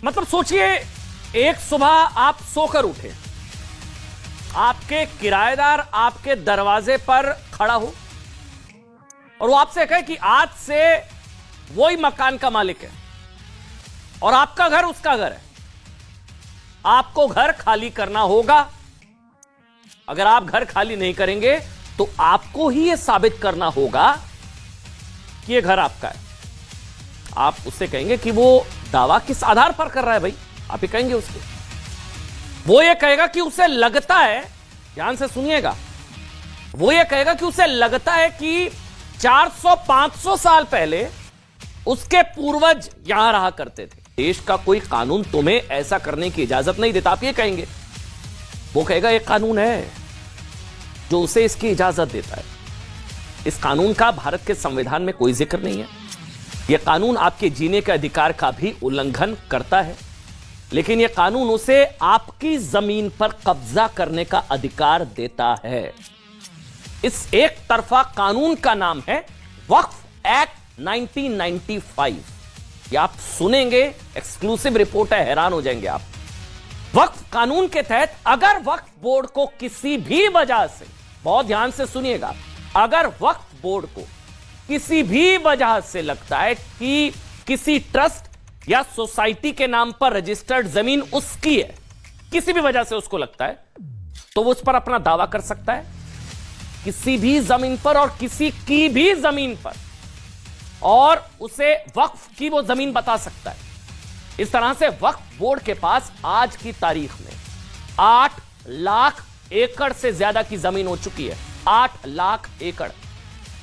मतलब सोचिए, एक सुबह आप सोकर उठे, आपके किराएदार आपके दरवाजे पर खड़ा हो और वो आपसे कहे कि आज से वही मकान का मालिक है और आपका घर उसका घर है। आपको घर खाली करना होगा। अगर आप घर खाली नहीं करेंगे तो आपको ही यह साबित करना होगा कि यह घर आपका है। आप उससे कहेंगे कि वो दावा किस आधार पर कर रहा है भाई, आप ही कहेंगे उसको। वो ये कहेगा कि उसे लगता है, ध्यान से सुनिएगा, वो ये कहेगा कि उसे लगता है कि 400-500 साल पहले उसके पूर्वज यहां रहा करते थे। देश का कोई कानून तुम्हें ऐसा करने की इजाजत नहीं देता, आप ये कहेंगे। वो कहेगा एक कानून है जो उसे इसकी इजाजत देता है। इस कानून का भारत के संविधान में कोई जिक्र नहीं है। यह कानून आपके जीने के अधिकार का भी उल्लंघन करता है, लेकिन यह कानून उसे आपकी जमीन पर कब्जा करने का अधिकार देता है। इस एक तरफा कानून का नाम है वक्फ एक्ट 1995। ये आप सुनेंगे, एक्सक्लूसिव रिपोर्ट है, हैरान हो जाएंगे आप। वक्फ कानून के तहत अगर वक्फ बोर्ड को किसी भी वजह से, बहुत ध्यान से सुनिएगा, अगर वक्फ बोर्ड को किसी भी वजह से लगता है कि किसी ट्रस्ट या सोसाइटी के नाम पर रजिस्टर्ड जमीन उसकी है, किसी भी वजह से उसको लगता है, तो वो उस पर अपना दावा कर सकता है, किसी भी जमीन पर और किसी की भी जमीन पर, और उसे वक्फ की वो जमीन बता सकता है। इस तरह से वक्फ बोर्ड के पास आज की तारीख में 8 लाख एकड़ से ज्यादा की जमीन हो चुकी है। 8 लाख एकड़,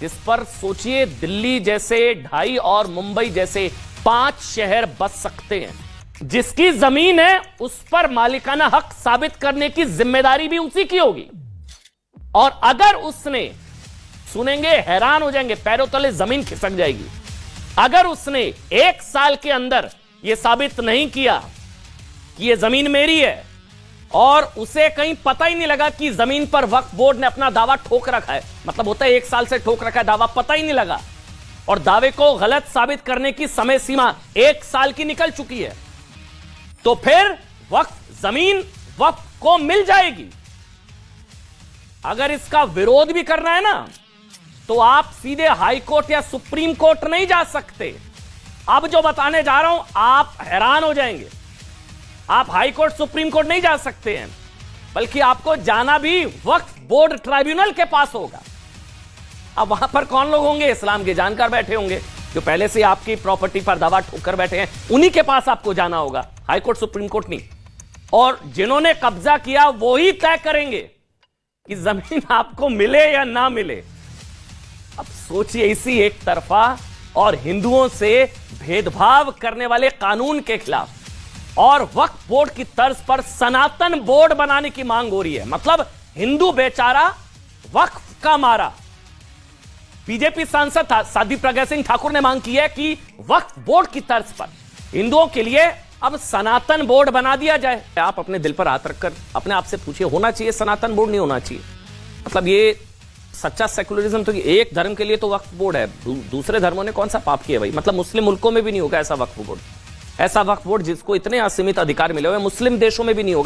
जिस पर सोचिए दिल्ली जैसे 2.5 और मुंबई जैसे 5 शहर बस सकते हैं। जिसकी जमीन है उस पर मालिकाना हक साबित करने की जिम्मेदारी भी उसी की होगी। और अगर उसने, सुनेंगे हैरान हो जाएंगे, पैरों तले जमीन खिसक जाएगी, अगर उसने 1 साल के अंदर यह साबित नहीं किया कि यह जमीन मेरी है और उसे कहीं पता ही नहीं लगा कि जमीन पर वक्फ बोर्ड ने अपना दावा ठोक रखा है, मतलब होता है 1 साल से ठोक रखा है दावा, पता ही नहीं लगा, और दावे को गलत साबित करने की समय सीमा 1 साल की निकल चुकी है, तो फिर वक्फ जमीन वक्फ को मिल जाएगी। अगर इसका विरोध भी करना है ना, तो आप सीधे हाई कोर्ट या सुप्रीम कोर्ट नहीं जा सकते। अब जो बताने जा रहा हूं आप हैरान हो जाएंगे। आप हाई कोर्ट सुप्रीम कोर्ट नहीं जा सकते हैं, बल्कि आपको जाना भी वक्फ बोर्ड ट्राइब्यूनल के पास होगा। अब वहां पर कौन लोग होंगे? इस्लाम के जानकार बैठे होंगे, जो पहले से आपकी प्रॉपर्टी पर दावा ठोकर बैठे हैं, उन्हीं के पास आपको जाना होगा, हाई कोर्ट सुप्रीम कोर्ट नहीं। और जिन्होंने कब्जा किया वो ही तय करेंगे कि जमीन आपको मिले या ना मिले। अब सोचिए, इसी एक तरफा और हिंदुओं से भेदभाव करने वाले कानून के खिलाफ और वक्फ बोर्ड की तर्ज पर सनातन बोर्ड बनाने की मांग हो रही है। मतलब हिंदू बेचारा वक्फ का मारा। बीजेपी सांसद साध्वी प्रज्ञा सिंह ठाकुर ने मांग की है कि वक्फ बोर्ड की तर्ज पर हिंदुओं के लिए अब सनातन बोर्ड बना दिया जाए। आप अपने दिल पर हाथ रखकर अपने आप से पूछिए, होना चाहिए सनातन बोर्ड, नहीं होना चाहिए? मतलब ये सच्चा सेकुलरिज्म तो एक धर्म के लिए तो वक्फ बोर्ड है, दूसरे धर्मों ने कौन सा पाप किया भाई? मतलब मुस्लिम मुल्कों में भी नहीं होगा ऐसा वक्फ बोर्ड। ऐसा वक्फ बोर्ड जिसको इतने असीमित अधिकार मिले हुए मुस्लिम देशों में भी नहीं होगा।